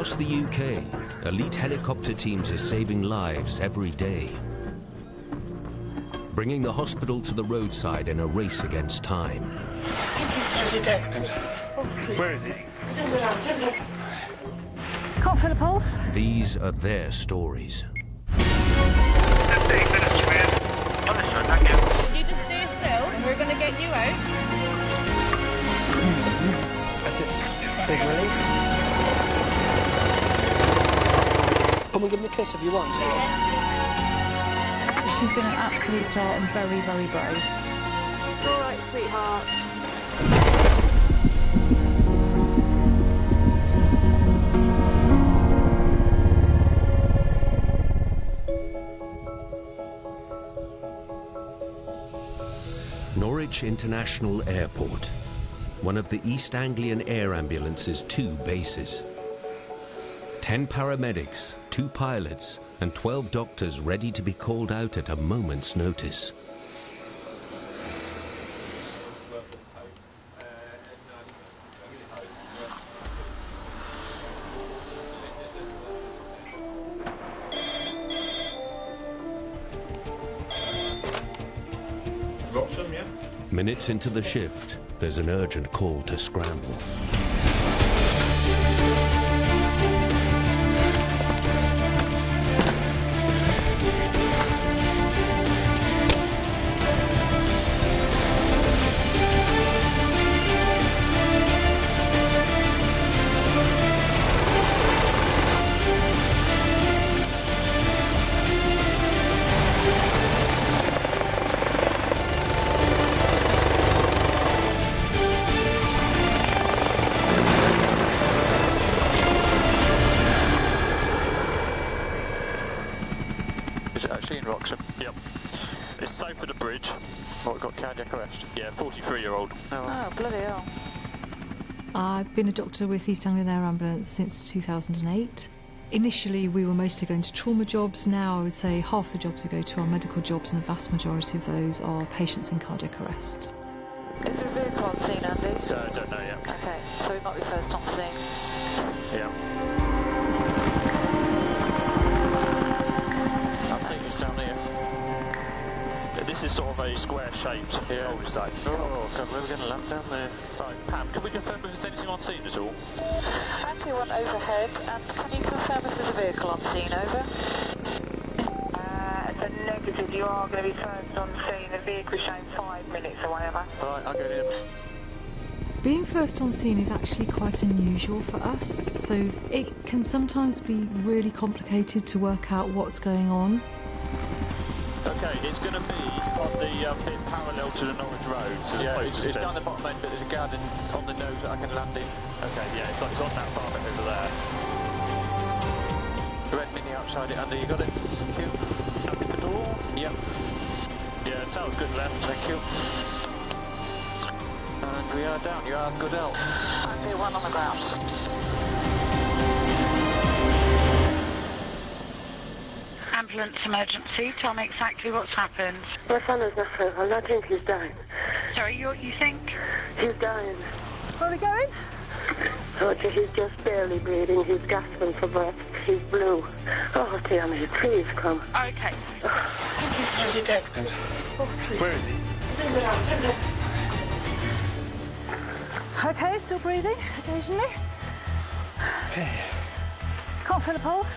Across the UK, elite helicopter teams are saving lives every day, bringing the hospital to the roadside in a race against time. Where is he? Can't feel the pulse. These are their stories. 15 minutes, man. Understood, thank you. You just stay still and we're going to get you out. That's it. Big release. Come and give me a kiss if you want. She's been an absolute star and very, very brave. All right, sweetheart. Norwich International Airport, one of the East Anglian Air Ambulance's 2 bases. 10 paramedics, 2 pilots, and 12 doctors ready to be called out at a moment's notice. Minutes into the shift, there's an urgent call to scramble. It's south of the bridge. What, got cardiac arrest? Yeah, 43-year-old. Oh, bloody hell. I've been a doctor with East Anglian Air Ambulance since 2008. Initially, we were mostly going to trauma jobs. Now, I would say half the jobs we go to are medical jobs, and the vast majority of those are patients in cardiac arrest. Is there a vehicle on scene, Andy? I don't know yet. Okay, so we might be first on scene. Yeah. I think it's down here. This is sort of a square-shaped cul-de-sac. Oh, God, we're going to land down there. Right, Pam, can we confirm if there's anything on scene at all? Andy, one overhead, and can you confirm if there's a vehicle on scene, over? It's a negative. You are going to be first on scene. The vehicle showing 5 minutes away, over. Right, I'll go in. Being first on scene is actually quite unusual for us, so it can sometimes be really complicated to work out what's going on. Okay, it's going to be on the bit parallel to the Norwich Road. So Yeah, it's down the bottom end, but there's a garden on the nose that I can land in. Okay, yeah, it's on that far bit over there. Red mini outside it, Andy, you got it? Thank you. Open the door. Yep. Yeah, sounds good left. Thank you. And we are down. You are good help. Andy, one on the ground. Ambulance emergency. Tell me exactly what's happened. My son is not well. I think he's dying. Sorry, you think? He's dying. Where are we going? Oh, he's just barely breathing. He's gasping for breath. He's blue. Oh, dear me, please come. Okay. Where is he? Okay, still breathing occasionally. Can't feel the pulse.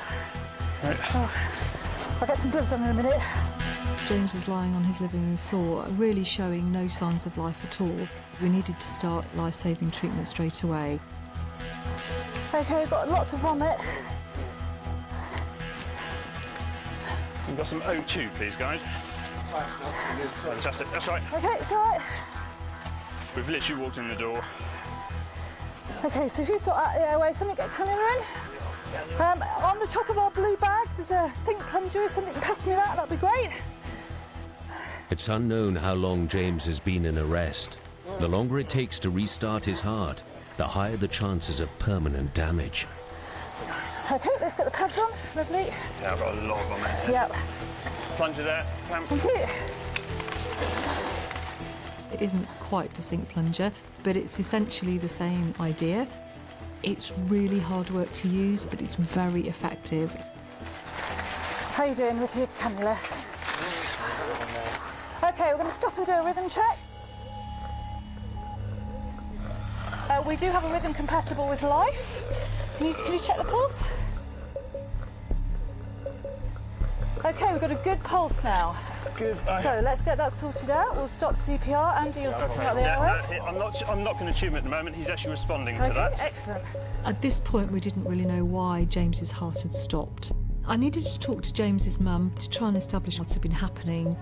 Right. Oh, I'll get some gloves on in a minute. James was lying on his living room floor, really showing no signs of life at all. We needed to start life-saving treatment straight away. Okay, we've got lots of vomit. We've got some O2, please, guys. Fantastic, that's right. Okay, it's all right. We've literally walked in the door. Okay, so if you sort out the airway, something get camera in. On the top of our blue bag, there's a sink plunger. If something can pass me that'd be great. It's unknown how long James has been in arrest. The longer it takes to restart his heart, the higher the chances of permanent damage. Okay, let's get the pads on. Lovely. Yeah, I've got a lot on it. Yep. Plunger there, Pam. Thank you. It isn't quite a sink plunger, but it's essentially the same idea. It's really hard work to use, but it's very effective. How you doing with your cannula? Okay, we're going to stop and do a rhythm check. We do have a rhythm compatible with life. Can you check the pulse? Okay, we've got a good pulse now. Good. So let's get that sorted out. We'll stop CPR. Andy, you're sorting out the airway. I'm not going to tube hube at the moment. He's actually responding to that. Excellent. At this point, we didn't really know why James's heart had stopped. I needed to talk to James's mum to try and establish what had been happening.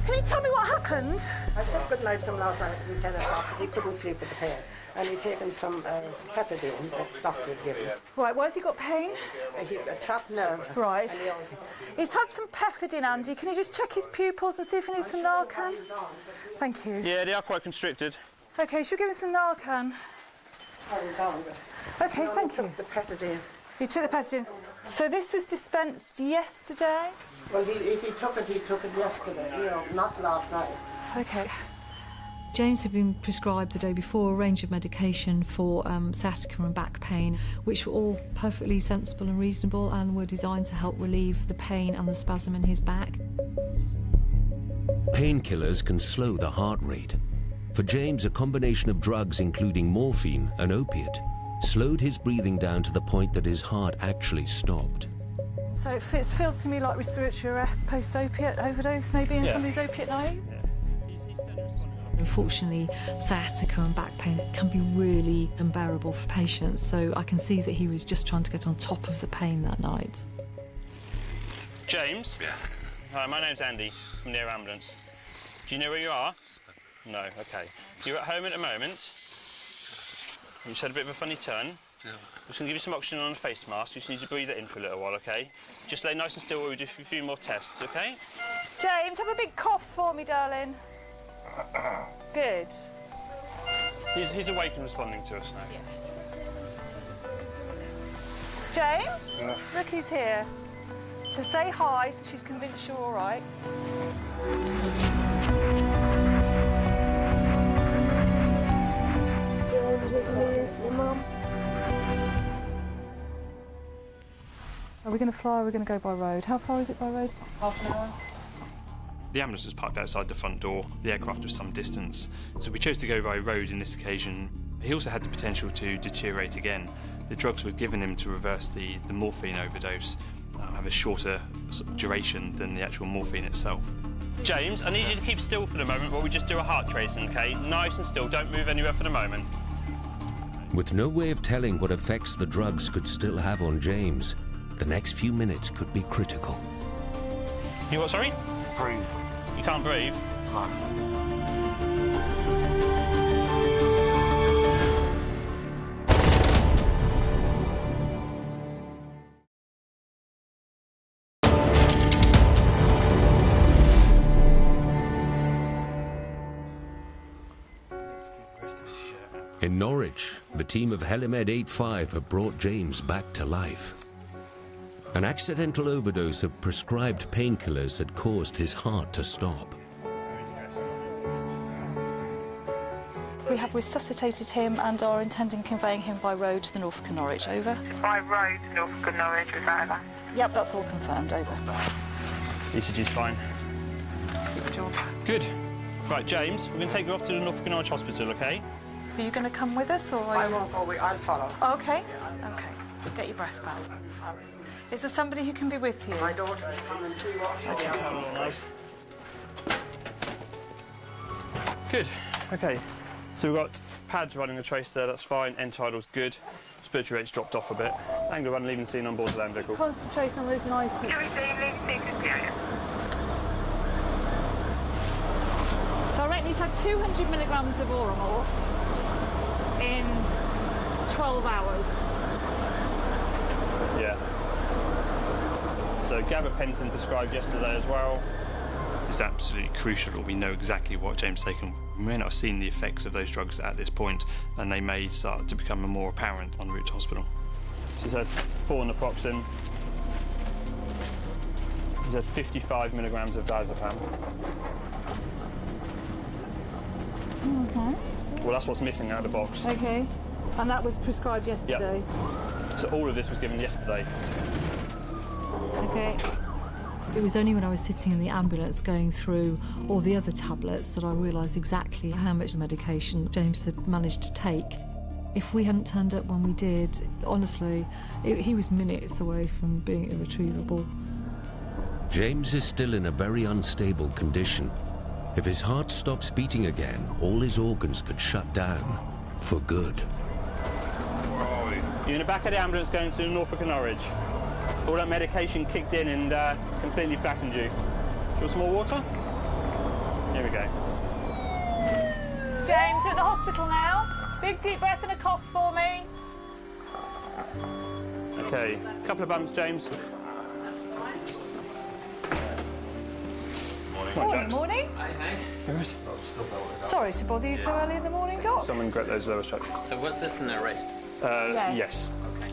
Can you tell me what happened? I said good night to him last night at 10 o'clock, but he couldn't sleep with the pain. And he'd taken some pethidine that the doctor had given. Right, why has he got pain? A trapped nerve. Right. He's had some pethidine, Andy. Can you just check his pupils and see if he needs some Narcan? Thank you. Yeah, they are quite constricted. Okay, should we give him some Narcan? Okay, thank you. The pethidine. You took the pethidine. So this was dispensed yesterday? Well, if he took it yesterday, not last night. Okay. James had been prescribed the day before a range of medication for sciatica and back pain, which were all perfectly sensible and reasonable and were designed to help relieve the pain and the spasm in his back. Painkillers can slow the heart rate. For James, a combination of drugs, including morphine and opiate, slowed his breathing down to the point that his heart actually stopped. So it feels to me like respiratory arrest post-opiate overdose, maybe, in somebody's opiate naive. Unfortunately, sciatica and back pain can be really unbearable for patients, so I can see that he was just trying to get on top of the pain that night. James? Yeah. Hi, my name's Andy from the air ambulance. Do you know where you are? No, OK. You're at home at the moment. You just had a bit of a funny turn. Yeah. I'm just going to give you some oxygen on a face mask. You just need to breathe it in for a little while, OK? Just lay nice and still while we do a few more tests, OK? James, have a big cough for me, darling. Good. He's awake and responding to us now. Yeah. James, look who's here. So say hi, so she's convinced you're all right. Are we going to fly or are we going to go by road? How far is it by road? Half an hour. The ambulance was parked outside the front door. The aircraft was some distance, so we chose to go by road in this occasion. He also had the potential to deteriorate again. The drugs were given him to reverse the morphine overdose, have a shorter duration than the actual morphine itself. James, I need you to keep still for the moment while we just do a heart tracing, OK? Nice and still, don't move anywhere for the moment. With no way of telling what effects the drugs could still have on James, the next few minutes could be critical. You what, sorry? Breathe. You can't breathe? No. In Norwich, the team of Helimed 85 have brought James back to life. An accidental overdose of prescribed painkillers had caused his heart to stop. We have resuscitated him and are intending conveying him by road to the Norfolk and Norwich. Over. By road to Norfolk and Norwich, is that over? Yep, that's all confirmed. Over. ECG's fine. Super job. Good. Right, James, we're going to take you off to the Norfolk and Norwich Hospital, OK? Are you going to come with us, or are I you... won't go, I'll follow. Okay. Okay. Get your breath back. Is there somebody who can be with you? My daughter's coming to see what Nice. Good. OK. So we've got pads running the trace there, that's fine. End tidal's good. Respiratory rate's dropped off a bit. Angle run leaving scene on board the land vehicle. Concentrate on those nice deep... Can we see lead sequence area? So I reckon he's had 200 milligrams of Oromorph in 12 hours. Yeah. So gabapentin prescribed yesterday as well. It's absolutely crucial that we know exactly what James has taken. We may not have seen the effects of those drugs at this point, and they may start to become more apparent en route to hospital. She's had 4 naproxen. He's had 55 milligrams of diazepam. Okay. Well, that's what's missing out of the box. Okay. And that was prescribed yesterday? Yep. So all of this was given yesterday. Okay. It was only when I was sitting in the ambulance going through all the other tablets that I realised exactly how much medication James had managed to take. If we hadn't turned up when we did, honestly, he was minutes away from being irretrievable. James is still in a very unstable condition. If his heart stops beating again, all his organs could shut down for good. You're in the back of the ambulance going to Norfolk and Norwich. All that medication kicked in and completely flattened you. Do you want some more water? Here we go. James, we're at the hospital now. Big deep breath and a cough for me. Okay, a couple of bumps, James. Morning, morning. Where is Sorry to bother you so early in the morning, Doc. Someone grab those lower strokes. So was this an arrest? Yes. Okay.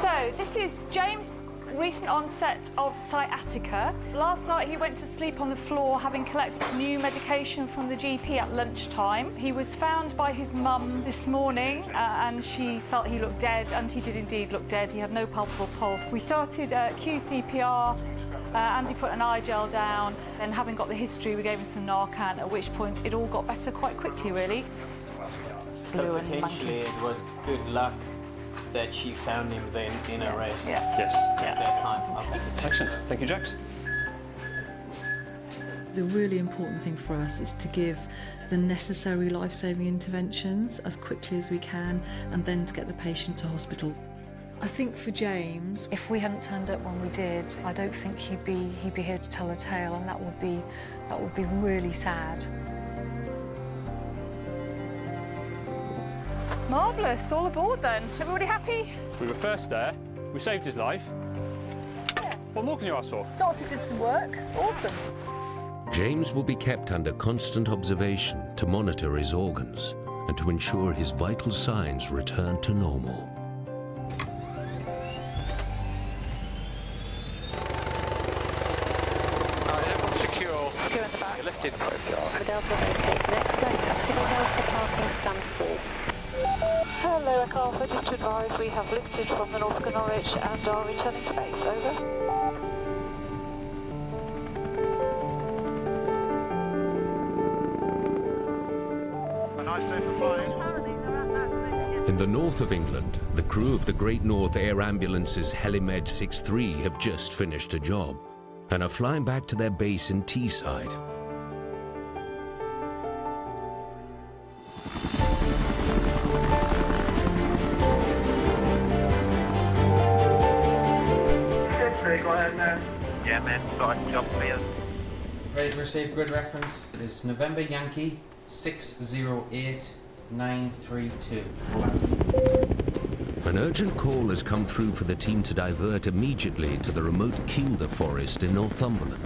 So, this is James' recent onset of sciatica. Last night he went to sleep on the floor having collected new medication from the GP at lunchtime. He was found by his mum this morning and she felt he looked dead, and he did indeed look dead. He had no palpable pulse. We started QCPR. Andy put an eye gel down, then having got the history we gave him some Narcan, at which point it all got better quite quickly really. So potentially it was good luck that she found him then in arrest. Yeah. Yes. At that time. Okay. Excellent. Thank you, Jax. The really important thing for us is to give the necessary life-saving interventions as quickly as we can, and then to get the patient to hospital. I think for James, if we hadn't turned up when we did, I don't think he'd be here to tell a tale, and that would be really sad. Marvellous, all aboard then. Everybody happy? We were first there. We saved his life. Yeah. What more can you ask for? Doctor did some work. Awesome. James will be kept under constant observation to monitor his organs and to ensure his vital signs return to normal. Everyone's secure. Secure in the back. You're lifted. Hello, Echo Alpha. Just to advise, we have lifted from the Norfolk and Norwich and are returning to base. Over. In the north of England, the crew of the Great North Air Ambulance's Helimed 6-3 have just finished a job and are flying back to their base in Teesside. Go ahead, man. Yeah, man. Got a job for you. Ready to receive grid reference. It is November Yankee 608932. An urgent call has come through for the team to divert immediately to the remote Kielder forest in Northumberland.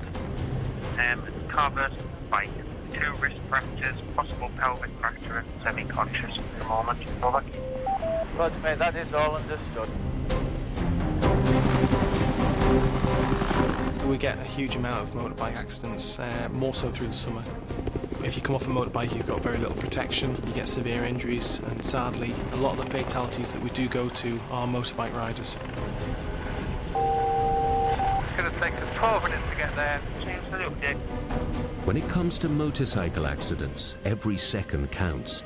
Carver's bike. 2 wrist fractures, possible pelvic fracture, semi-conscious at the moment. Over. Right, mate, that is all understood. We get a huge amount of motorbike accidents, more so through the summer. If you come off a motorbike, you've got very little protection, you get severe injuries, and sadly, a lot of the fatalities that we do go to are motorbike riders. It's going to take us 12 minutes to get there. Seems to look dead. When it comes to motorcycle accidents, every second counts.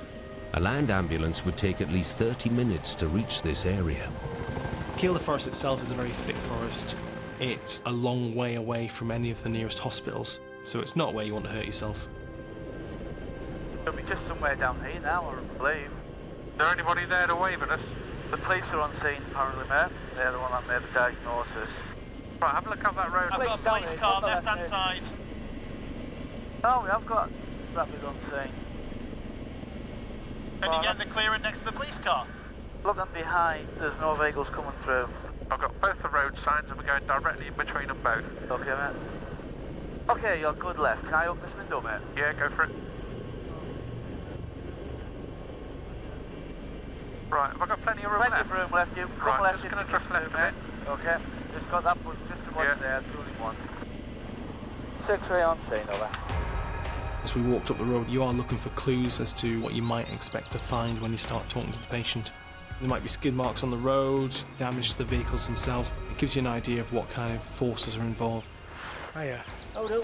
A land ambulance would take at least 30 minutes to reach this area. Kielder Forest itself is a very thick forest. It's a long way away from any of the nearest hospitals, so it's not where you want to hurt yourself. It'll be just somewhere down here now, I believe. Is there anybody there to wave at us? The police are on scene, apparently, mate. They're the one that made the diagnosis. Right, have a look up that road. I've got a police car, left-hand side. Oh, we have got rapid on scene. Can you get the clearing next to the police car? Looking behind, there's no vehicles coming through. I've got both the road signs and we're going directly in between them both. Okay, mate. Okay, you're good left. Can I open this window, mate? Yeah, go for it. Right, have I got plenty of room left? Plenty of room left, you. Right, left, just going to drift left, mate. Okay, just got that one, just the one there, it's only one. 6-3 on scene, over. As we walked up the road, you are looking for clues as to what you might expect to find when you start talking to the patient. There might be skid marks on the road, damage to the vehicles themselves. It gives you an idea of what kind of forces are involved. Hiya. Oh no.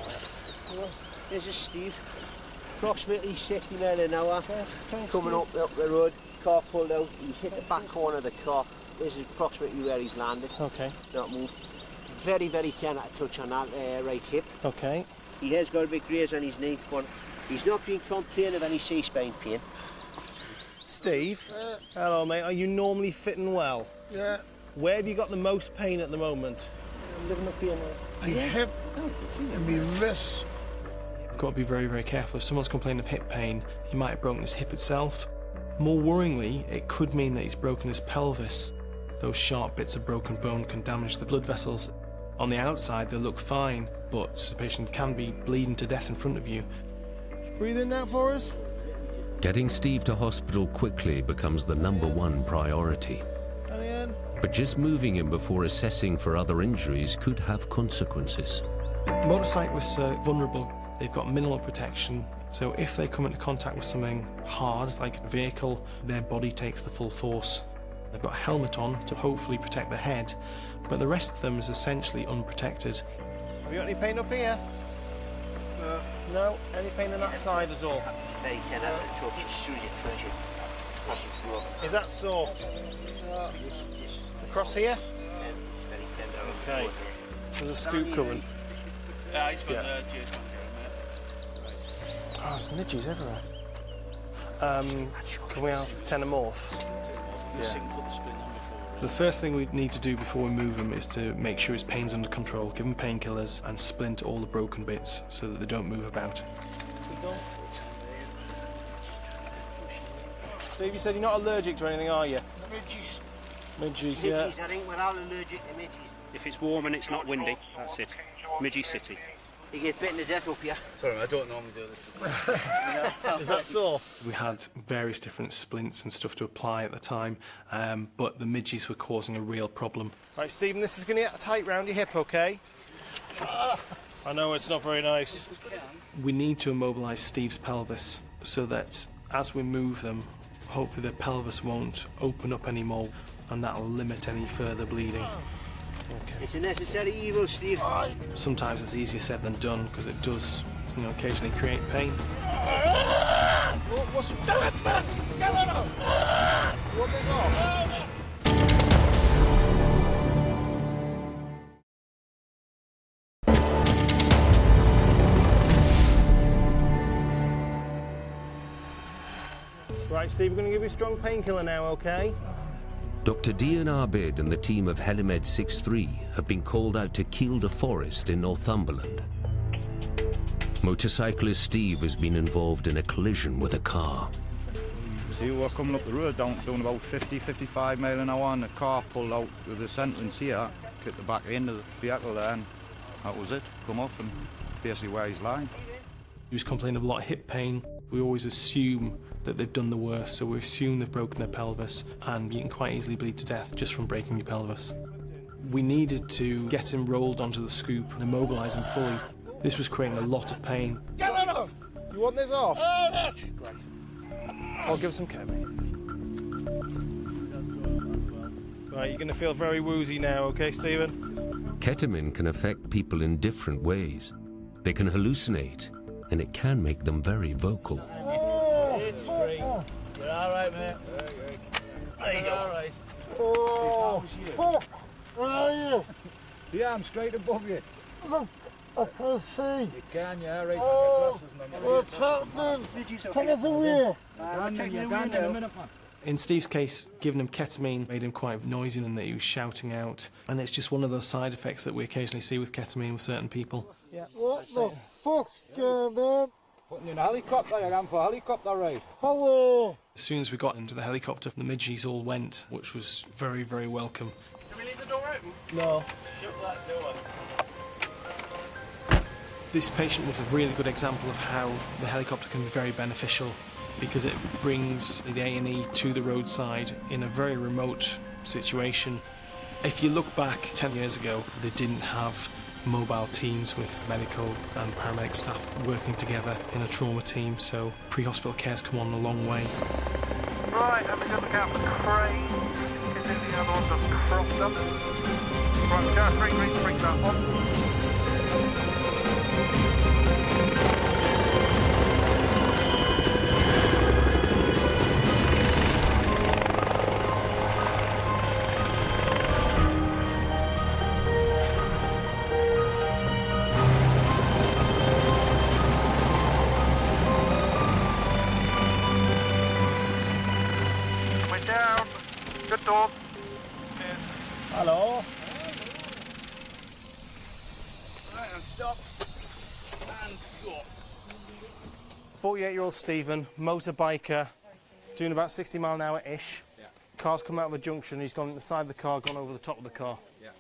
This is Steve. Approximately 60 miles an hour. Coming up the road, car pulled out. He's hit the back corner of the car. This is approximately where he's landed. Okay. Not moved. Very, very tender touch on that right hip. Okay. He has got a bit graze on his knee, but he's not been complaining of any C-spine pain. Steve, hello mate, are you normally fitting well? Yeah. Where have you got the most pain at the moment? I'm living up here now. My hip and my wrist. You've got to be very, very careful. If someone's complaining of hip pain, he might have broken his hip itself. More worryingly, it could mean that he's broken his pelvis. Those sharp bits of broken bone can damage the blood vessels. On the outside, they look fine, but the patient can be bleeding to death in front of you. Just breathe in that for us. Getting Steve to hospital quickly becomes the #1 priority. But just moving him before assessing for other injuries could have consequences. Motorcyclists are vulnerable. They've got minimal protection, so if they come into contact with something hard, like a vehicle, their body takes the full force. They've got a helmet on to hopefully protect the head, but the rest of them is essentially unprotected. Have you got any pain up here? No? Any pain on that side at all? Very tender touch as soon as you touch it. Is that sore? Across here? It's very tender. Okay. There's a scoop coming. Yeah, he's got Yeah. the J's on here, Oh, there's midges everywhere. Can we have tenomorph? mate. So the first thing we need to do before we move him is to make sure his pain's under control, give him painkillers and splint all the broken bits so that they don't move about. Steve, you said you're not allergic to anything, are you? Midges. Midges, yeah. Midges, I think we're all allergic to midges. If it's warm and it's not windy, that's it. Midgie City. You get bitten to death up here. Sorry, I don't normally do this. Is that sore? We had various different splints and stuff to apply at the time, but the midges were causing a real problem. Right, Stephen, this is going to get tight round your hip, okay? I know it's not very nice. We need to immobilise Steve's pelvis so that as we move them, hopefully the pelvis won't open up anymore and that'll limit any further bleeding. Okay. It's a necessary evil, Steve. Sometimes it's easier said than done because it does, occasionally create pain. What's that? Get rid of! What's it off? Right, Steve, we're going to give you a strong painkiller now, okay? Dr. Dian Arbid and the team of Helimed 63 have been called out to Kielder Forest in Northumberland. Motorcyclist Steve has been involved in a collision with a car. See, we're coming up the road doing about 50-55 miles an hour and the car pulled out with the sentence here, hit the back end of the vehicle there, and that was it, come off and basically where he's lying. He was complaining of a lot of hip pain. We always assume that they've done the worst, so we assume they've broken their pelvis, and you can quite easily bleed to death just from breaking your pelvis. We needed to get him rolled onto the scoop and immobilise him fully. This was creating a lot of pain. Get rid of! You want this off? Oh, that's great. I'll give some ketamine. Right, you're going to feel very woozy now, okay, Stephen? Ketamine can affect people in different ways. They can hallucinate, and it can make them very vocal. It's free. You're all right, mate. There you go. All right. Oh, fuck! Where are you? Yeah, I'm straight above you. Look, I can't see. You can, yeah, right. Oh, what's happening? Take us away. You're gone in a minute, man. In Steve's case, giving him ketamine made him quite noisy and that he was shouting out. And it's just one of those side effects that we occasionally see with ketamine with certain people. Yeah. What the fuck's going on? Putting you in a helicopter, you're going for a helicopter ride. Hello. As soon as we got into the helicopter, the midgies all went, which was very, very welcome. Can we leave the door open? No. Shut that door. This patient was a really good example of how the helicopter can be very beneficial because it brings the A&E to the roadside in a very remote situation. If you look back 10 years ago, they didn't have mobile teams with medical and paramedic staff working together in a trauma team, so pre-hospital care's come on a long way. Right, have a good look out for cranes. Because the other ones have cropped up. Right, we got 3 green to bring that on. We're down. Good door. Hello. Right, and stop. And go. 48-year-old Stephen, motorbiker, doing about 60 mile an hour-ish. Yeah. Car's come out of a junction, he's gone inside the car, gone over the top of the car. Yeah.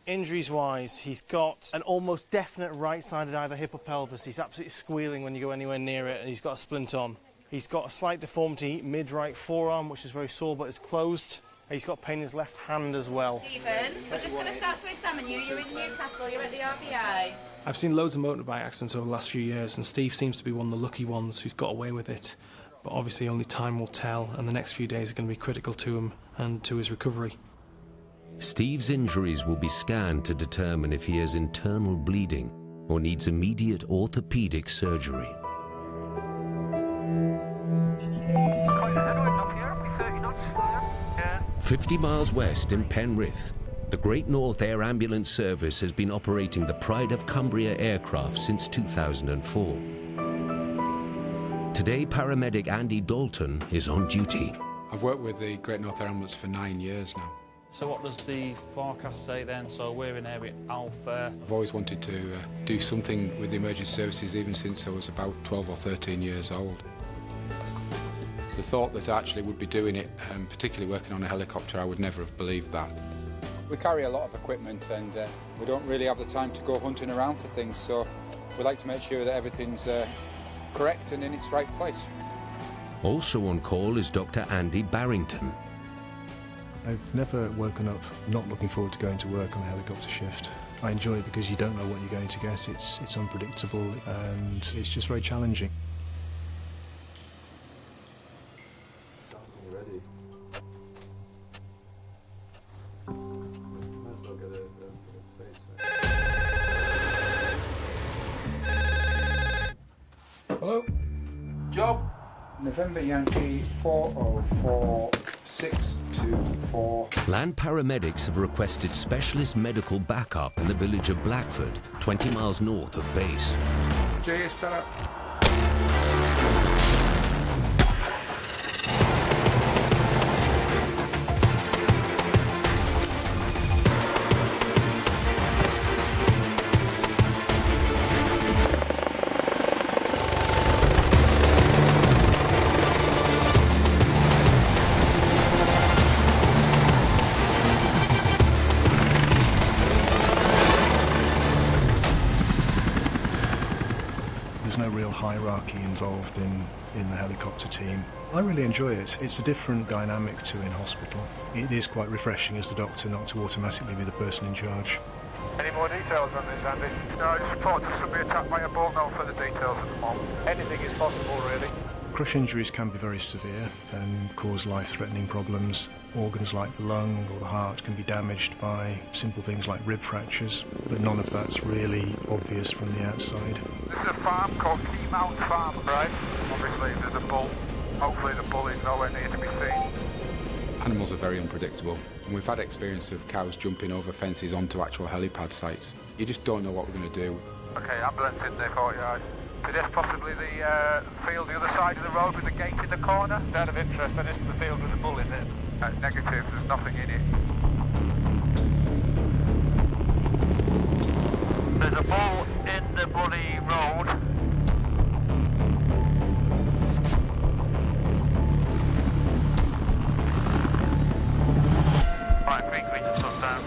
Injuries-wise, he's got an almost definite right-sided either hip or pelvis. He's absolutely squealing when you go anywhere near it, and he's got a splint on. He's got a slight deformity mid-right forearm, which is very sore, but it's closed. He's got pain in his left hand as well. Stephen, we're just going to start to examine you. You're in Newcastle, you're at the RBA. I've seen loads of motorbike accidents over the last few years, and Steve seems to be one of the lucky ones who's got away with it. But obviously only time will tell, and the next few days are going to be critical to him and to his recovery. Steve's injuries will be scanned to determine if he has internal bleeding or needs immediate orthopedic surgery. 50 miles west in Penrith, the Great North Air Ambulance Service has been operating the Pride of Cumbria aircraft since 2004. Today, paramedic Andy Dalton is on duty. I've worked with the Great North Air Ambulance for 9 years now. So what does the forecast say then? So we're in area Alpha. I've always wanted to do something with the emergency services even since I was about 12 or 13 years old. The thought that I actually would be doing it, particularly working on a helicopter, I would never have believed that. We carry a lot of equipment and we don't really have the time to go hunting around for things, so we like to make sure that everything's correct and in its right place. Also on call is Dr. Andy Barrington. I've never woken up not looking forward to going to work on a helicopter shift. I enjoy it because you don't know what you're going to get. It's unpredictable and it's just very challenging. Hello? Job? November Yankee 404624. Land paramedics have requested specialist medical backup in the village of Blackford, 20 miles north of base. Jay, start up. There's no real hierarchy involved in the helicopter team. I really enjoy it. It's a different dynamic to in hospital. It is quite refreshing as the doctor not to automatically be the person in charge. Any more details on this, Andy? No, just report to somebody attacked by a boat. No further details at the moment. Anything is possible, really. Crush injuries can be very severe and cause life-threatening problems. Organs like the lung or the heart can be damaged by simple things like rib fractures, but none of that's really obvious from the outside. This is a farm called Keymount Farm, right? Obviously, there's a bull. Hopefully the bull is nowhere near to be seen. Animals are very unpredictable, and we've had experience of cows jumping over fences onto actual helipad sites. You just don't know what we're going to do. Okay, ambulance in their courtyard. Is this possibly the field the other side of the road with the gate in the corner? Out of interest, that isn't the field with the bull in it. Negative, there's nothing in it. There's a bull in the bloody road. Right, green creature shut down.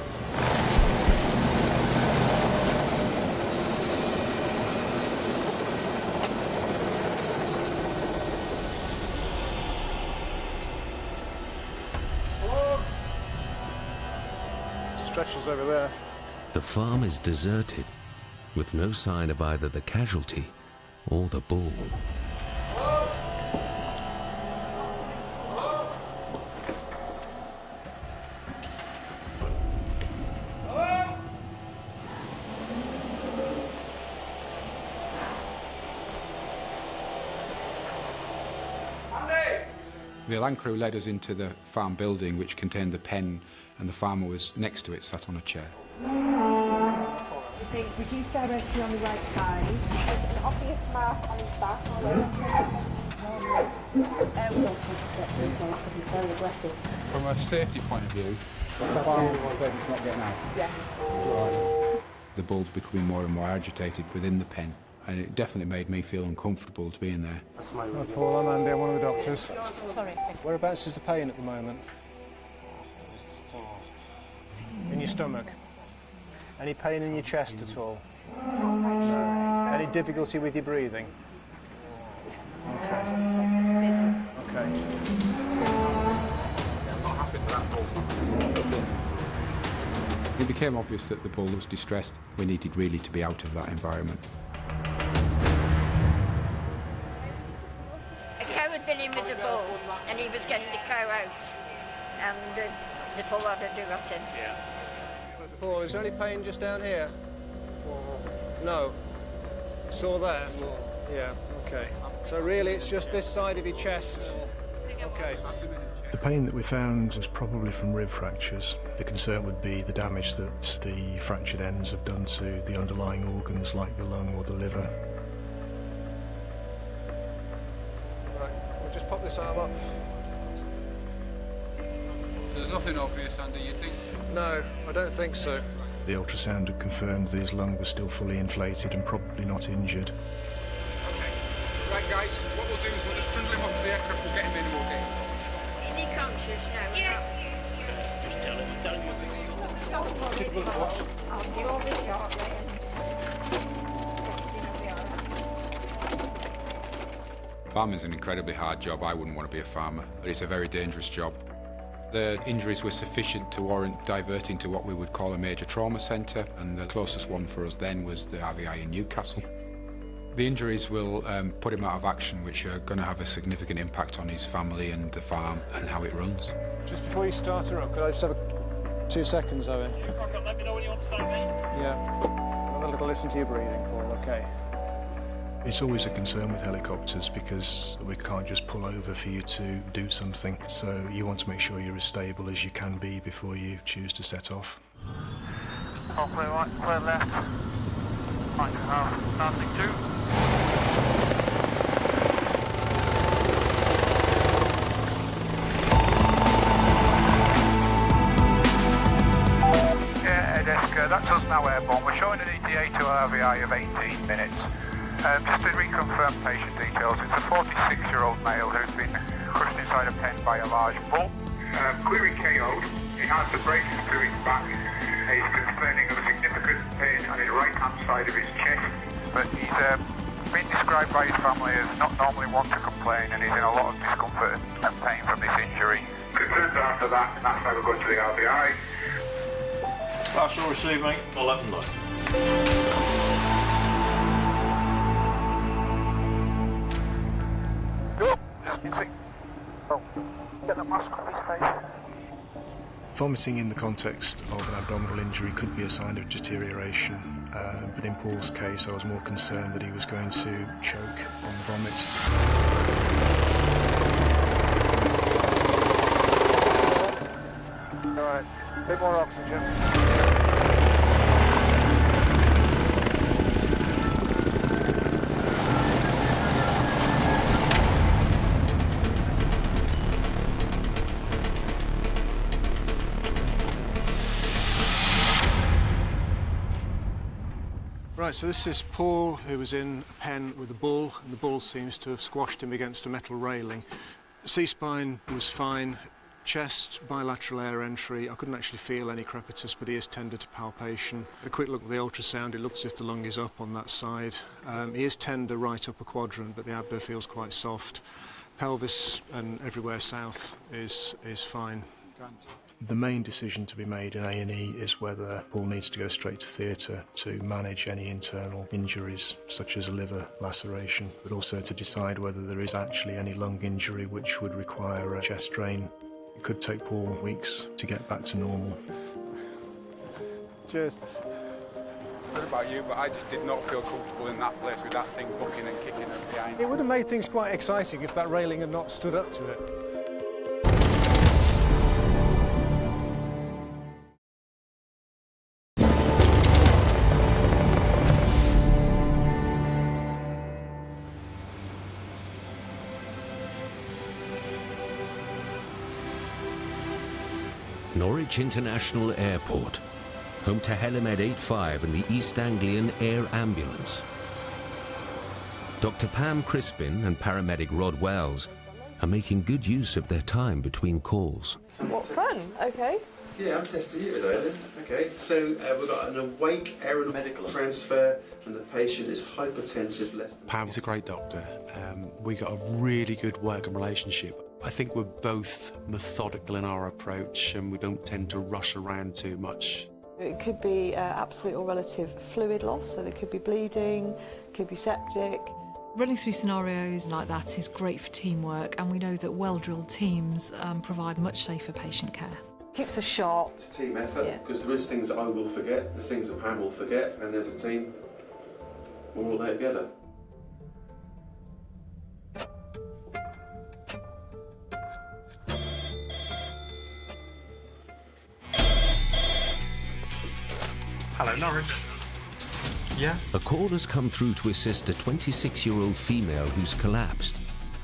Stretchers over there. The farm is deserted, with no sign of either the casualty or the bull. The land crew led us into the farm building, which contained the pen, and the farmer was next to it, sat on a chair. I think reduced directly on the right side. There's an obvious mark on his back. Very aggressive. From a safety point of view, the farmer was able to not get out. Yes. The bull's becoming more and more agitated within the pen, and it definitely made me feel uncomfortable to be in there. Hi Paul, I'm Andy, I'm one of the doctors. Sorry. Whereabouts is the pain at the moment? In your stomach? Any pain in your chest at all? No. Any difficulty with your breathing? Okay. Okay. It became obvious that the bull was distressed. We needed really to be out of that environment. A cow had been in with the bull and he was getting the cow out and the bull had a do at him. Paul, is there any pain just down here? No. Sore there? Yeah, okay. So really it's just this side of your chest? Okay. The pain that we found was probably from rib fractures. The concern would be the damage that the fractured ends have done to the underlying organs like the lung or the liver. Right, we'll just pop this arm up. There's nothing obvious, Andy, you think? No, I don't think so. The ultrasound had confirmed that his lung was still fully inflated and probably not injured. Okay. Right, guys, what we'll do is we'll just trundle him off to the aircraft, we'll get him in and we'll get him. Is he conscious now? Yes. Just tell him Farming's an incredibly hard job. I wouldn't want to be a farmer, but it's a very dangerous job. The injuries were sufficient to warrant diverting to what we would call a major trauma centre, and the closest one for us then was the RVI in Newcastle. The injuries will put him out of action, which are going to have a significant impact on his family and the farm and how it runs. Just before you start her up, could I just have 2 seconds, Owen? Let me know when you want to start, mate. Yeah. Have a little listen to your breathing, Paul, okay? It's always a concern with helicopters because we can't just pull over for you to do something. So you want to make sure you're as stable as you can be before you choose to set off. Oh, clear right, clear left. Right, starting 2. That's us now airborne. We're showing an ETA to RVI of 18 minutes. Just to reconfirm patient details, it's a 46-year-old male who's been crushed inside a pen by a large bull. Clearly KO'd. He has the braces to his back. He's complaining of significant pain on his right-hand side of his chest. But he's been described by his family as not normally one to complain, and he's in a lot of discomfort and pain from this injury. Concerns after that, and that's why we're going to the RVI. Last all received, mate. 11-9. Get the mask on his face. Vomiting in the context of an abdominal injury could be a sign of deterioration, but in Paul's case I was more concerned that he was going to choke on the vomit. All right, a bit more oxygen. Right, so this is Paul, who was in a pen with a bull, and the bull seems to have squashed him against a metal railing. C-spine was fine, chest, bilateral air entry. I couldn't actually feel any crepitus, but he is tender to palpation. A quick look at the ultrasound, it looks as if the lung is up on that side. He is tender right upper quadrant, but the abdo feels quite soft. Pelvis and everywhere south is fine. The main decision to be made in A&E is whether Paul needs to go straight to theatre to manage any internal injuries, such as a liver laceration, but also to decide whether there is actually any lung injury which would require a chest drain. It could take Paul weeks to get back to normal. Cheers. I don't know about you, but I just did not feel comfortable in that place with that thing bucking and kicking behind. It would have made things quite exciting if that railing had not stood up to it. Norwich International Airport, home to Helimed 85 and the East Anglian Air Ambulance. Dr. Pam Crispin and paramedic Rod Wells are making good use of their time between calls. What fun, okay. Yeah, I'm testing you today then. Okay, so we've got an awake aeromedical transfer and the patient is hypertensive less than... Pam's a great doctor. We got a really good working relationship. I think we're both methodical in our approach and we don't tend to rush around too much. It could be absolute or relative fluid loss, so there could be bleeding, could be septic. Running through scenarios like that is great for teamwork, and we know that well-drilled teams provide much safer patient care. Keeps us sharp. It's a team effort, because there is things that I will forget, there's things that Pam will forget, and there's a team, we're all there together. Hello, Norwich. Yeah? A call has come through to assist a 26-year-old female who's collapsed,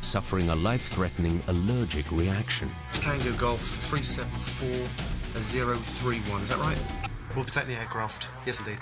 suffering a life-threatening allergic reaction. Tango Golf 374-031, is that right? We'll protect the aircraft. Yes, indeed.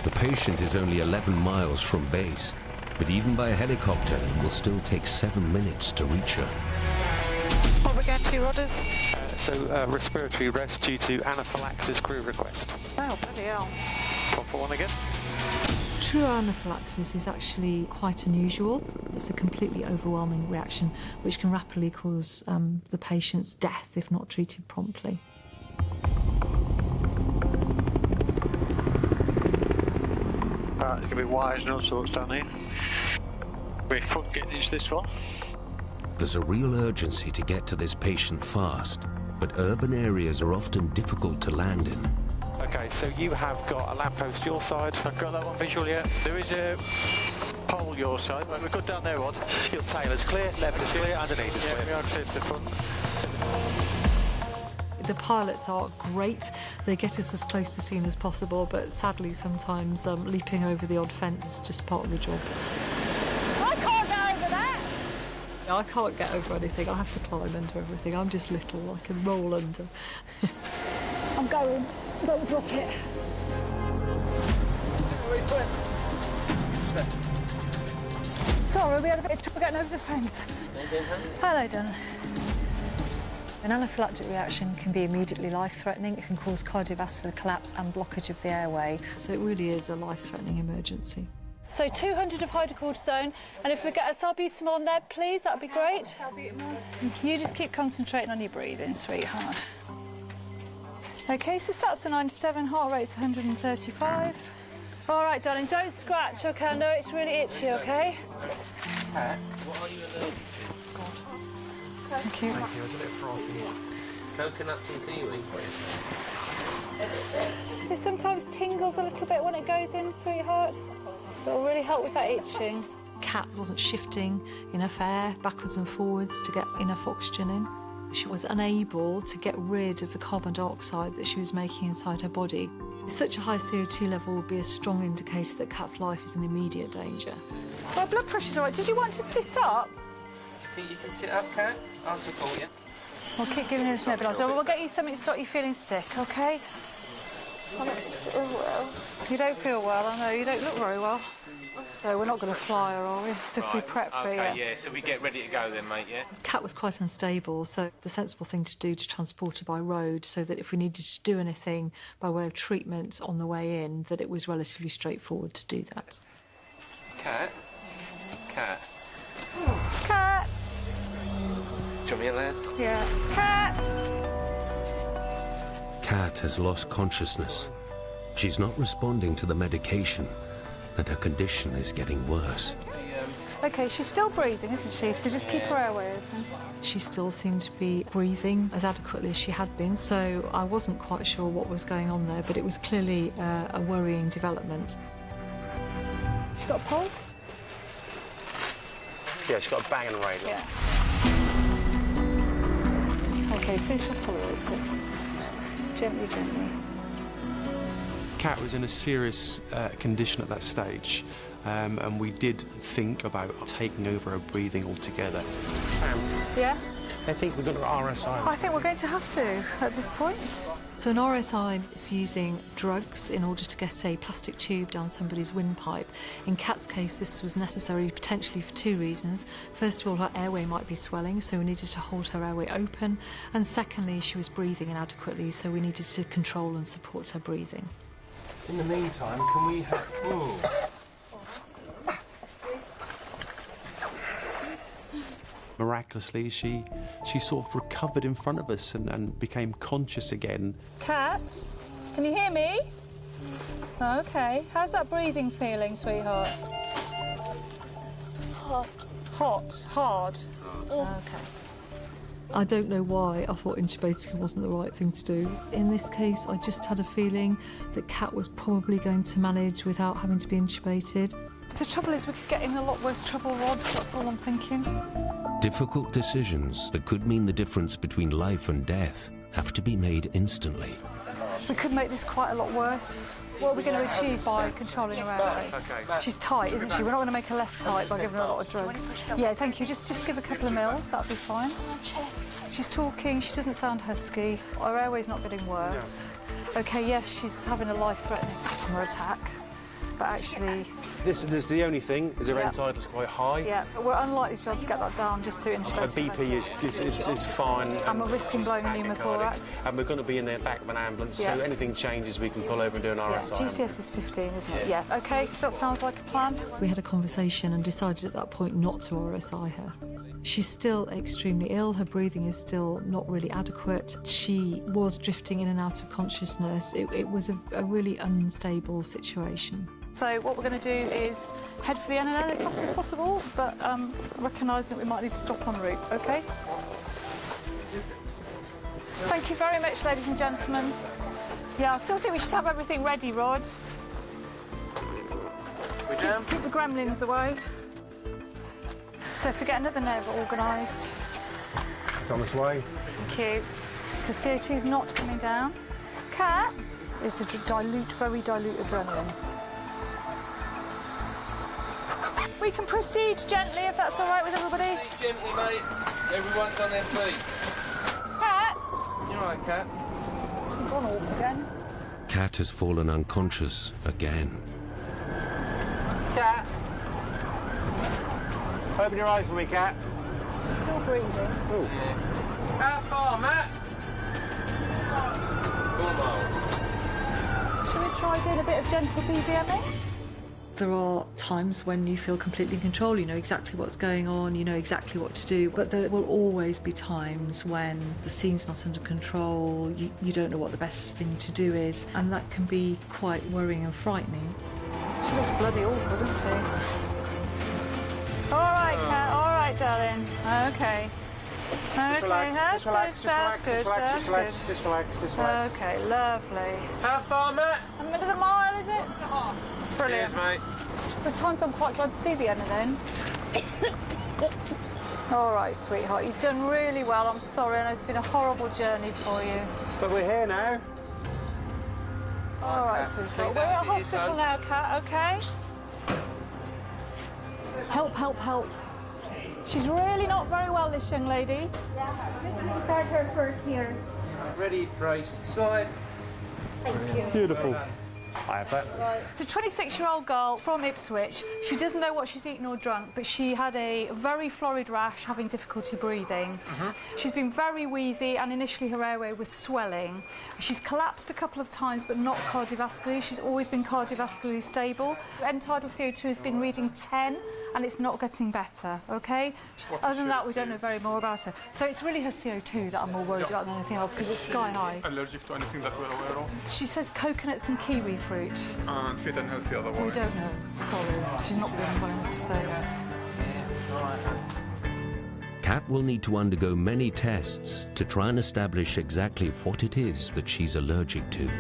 The patient is only 11 miles from base, but even by helicopter it will still take 7 minutes to reach her. What are we going to, Rodders? Respiratory rest due to anaphylaxis crew request. Oh, bloody hell. Proper one again. True anaphylaxis is actually quite unusual. It's a completely overwhelming reaction which can rapidly cause the patient's death if not treated promptly. There's going to be wires and all sorts down here. We're getting into this one. There's a real urgency to get to this patient fast, but urban areas are often difficult to land in. Okay, so you have got a lamppost your side. I've got that one visual, yeah. There is a pole your side. Right, we're good down there, Rod. Your tail is clear, left is clear, underneath is clear. Yeah, we are clear to the front. The pilots are great. They get us as close to scene as possible, but sadly sometimes leaping over the odd fence is just part of the job. I can't get over that! I can't get over anything. I have to climb under everything. I'm just little. I can roll under. I'm going. Don't drop it. Sorry, we had a bit of trouble getting over the fence. Hello, Donna. An anaphylactic reaction can be immediately life-threatening. It can cause cardiovascular collapse and blockage of the airway. So it really is a life-threatening emergency. So 200 of hydrocortisone, and if we get a salbutamol on there, please, that'd be great. You just keep concentrating on your breathing, sweetheart. Okay, so that's a 97, heart rate's 135. All right, darling, don't scratch, okay? I know it's really itchy, okay? What are you allergic to? Thank you. Thank you, it's a bit frothy. Coconuts and kiwi. It sometimes tingles a little bit when it goes in, sweetheart. It'll really help with that itching. Kat wasn't shifting enough air backwards and forwards to get enough oxygen in. She was unable to get rid of the carbon dioxide that she was making inside her body. Such a high CO2 level would be a strong indicator that Kat's life is in immediate danger. My blood pressure's all right. Did you want to sit up? You think you can sit up, Kat? I'll support you. We'll keep giving you this nebulizer. We'll get you something to stop you feeling sick, OK? You don't feel well, I know. You don't look very well. So we're not going to fly her, are we? So if we prep for you. Okay, yeah, so we get ready to go then, mate, yeah? Kat was quite unstable, so the sensible thing to do to transport her by road so that if we needed to do anything by way of treatment on the way in, that it was relatively straightforward to do that. Kat? Kat? Kat! Do you want me in there? Yeah. Kat! Kat has lost consciousness. She's not responding to the medication, and her condition is getting worse. OK, she's still breathing, isn't she? So just keep her airway open. She still seemed to be breathing as adequately as she had been, so I wasn't quite sure what was going on there, but it was clearly a worrying development. She's got a pulse? Yeah, she's got a bang on the radio. Yeah. Okay, so she'll tolerate it. Gently, gently. Kat was in a serious condition at that stage, and we did think about taking over her breathing altogether. Yeah? I think we're going to RSI. I think we're going to have to at this point. So an RSI is using drugs in order to get a plastic tube down somebody's windpipe. In Kat's case, this was necessary potentially for two reasons. First of all, her airway might be swelling, so we needed to hold her airway open. And secondly, she was breathing inadequately, so we needed to control and support her breathing. In the meantime, can we have... Oh. Miraculously, she sort of recovered in front of us and became conscious again. Kat, can you hear me? Okay. How's that breathing feeling, sweetheart? Hot. Hot? Hard? Okay. I don't know why I thought intubating wasn't the right thing to do. In this case, I just had a feeling that Kat was probably going to manage without having to be intubated. The trouble is we could get in a lot worse trouble, Rod, that's all I'm thinking. Difficult decisions that could mean the difference between life and death have to be made instantly. We could make this quite a lot worse. What are we going to achieve by controlling her airway? Okay. She's tight, isn't she? We're not going to make her less tight by giving her a lot of drugs. Yeah, thank you. Just give a couple of mils, that'll be fine. She's talking, she doesn't sound husky. Her airway's not getting worse. Okay, yes, she's having a life-threatening asthma attack, but actually... This is the only thing, is her end tidal's quite high. Yeah, but we're unlikely to be able to get that down just through intubation. Her BP is fine. And we're risking blowing a pneumothorax. And we're going to be in the back of an ambulance, so anything changes, we can pull over and do an RSI. GCS is 15, isn't it? Yeah. OK, that sounds like a plan. We had a conversation and decided at that point not to RSI her. She's still extremely ill, her breathing is still not really adequate. She was drifting in and out of consciousness. It was a really unstable situation. So what we're going to do is head for the NNN as fast as possible, but recognising that we might need to stop en route, OK? Thank you very much, ladies and gentlemen. Yeah, I still think we should have everything ready, Rod. Keep the gremlins away. So if we get another neighbour organised. It's on its way. Thank you. The CO2's not coming down. Kat, it's a very dilute adrenaline. We can proceed gently if that's all right with everybody. Proceed gently, mate. Everyone's on their feet. Kat! You all right, Kat? She's gone off again. Kat has fallen unconscious again. Kat! Open your eyes for me, Kat. She's still breathing. Ooh. Yeah. How far, Matt? 4 miles. Shall we try doing a bit of gentle BBMing? There are times when you feel completely in control, you know exactly what's going on, you know exactly what to do, but there will always be times when the scene's not under control, you don't know what the best thing to do is, and that can be quite worrying and frightening. She looks bloody awful, doesn't she? All right, Kat, all right, darling. Okay. Just relax, That's good. just relax. Okay, lovely. How far, Matt? A minute of the mile, is it? Brilliant. Cheers, mate. At times I'm quite glad to see the end of then. All right, sweetheart, you've done really well. I'm sorry, I know it's been a horrible journey for you. But we're here now. All right, sweetheart. We're at hospital now, Kat, OK? Help, help, help. She's really not very well, this young lady. Yeah, start her first here. Ready, brace, slide. Thank you. Beautiful. I have that. Right. It's a 26-year-old girl from Ipswich. She doesn't know what she's eaten or drunk, but she had a very florid rash, having difficulty breathing. She's been very wheezy, and initially her airway was swelling. She's collapsed a couple of times, but not cardiovascularly. She's always been cardiovascularly stable. End tidal CO2 has been reading 10, and it's not getting better, OK? Other than that, we don't know very more about her. So it's really her CO2 that I'm more worried about than anything else, because it's sky high. Allergic to anything that we're aware of? She says coconuts and kiwi fruit. And fit and healthy otherwise? We don't know. Sorry, she's not been well enough to say that. Kat will need to undergo many tests to try and establish exactly what it is that she's allergic to.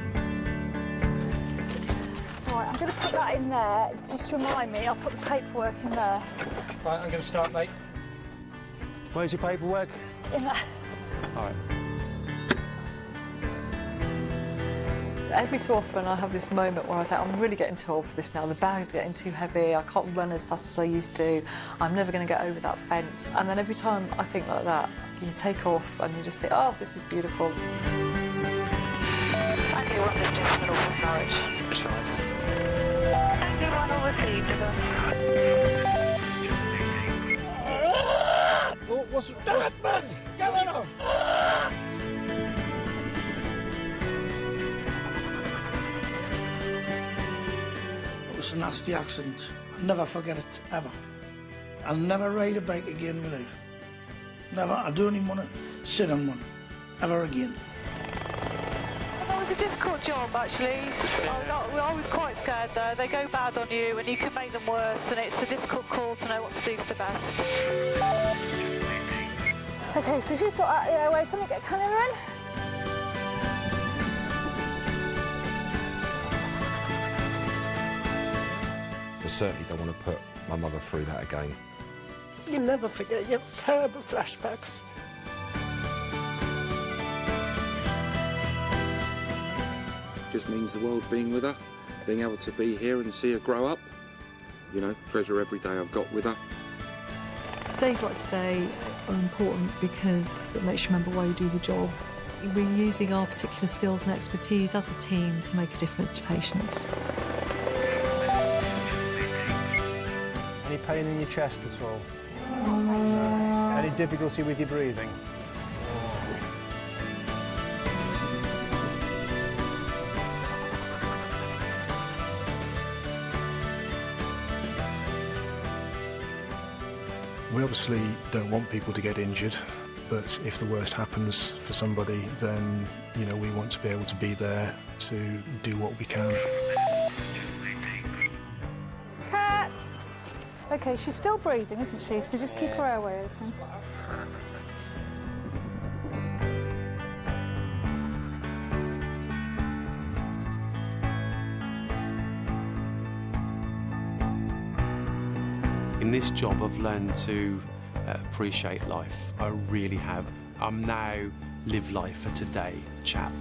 Right, I'm going to put that in there. Just remind me, I'll put the paperwork in there. Right, I'm going to start, mate. Where's your paperwork? In there. All right. Every so often I have this moment where I think I'm really getting too old for this now. The bag's getting too heavy. I can't run as fast as I used to. I'm never going to get over that fence. And then every time I think like that, you take off and you just think, oh, this is beautiful. And you want lifting from the Norfolk Norwich. That's right. And you want all received of them. Oh, what's that, man? Get rid of! It was a nasty accident. I'll never forget it, ever. I'll never ride a bike again in my life. Never. I don't even want to sit on one, ever again. Well, that was a difficult job, actually. I was quite scared, though. They go bad on you, and you can make them worse, and it's a difficult call to know what to do for the best. Okay, so if you sort out the airway, somebody get a cannula in. I certainly don't want to put my mother through that again. You'll never forget your terrible flashbacks. Just means the world being with her, being able to be here and see her grow up. You know, treasure every day I've got with her. Days like today are important because it makes you remember why you do the job. We're using our particular skills and expertise as a team to make a difference to patients. Any pain in your chest at all? No. Any difficulty with your breathing? We obviously don't want people to get injured, but if the worst happens for somebody, then, you know, we want to be able to be there to do what we can. Cat! Okay, she's still breathing, isn't she? So just keep her airway open. In this job, I've learned to appreciate life. I really have. I'm now live life for today chap.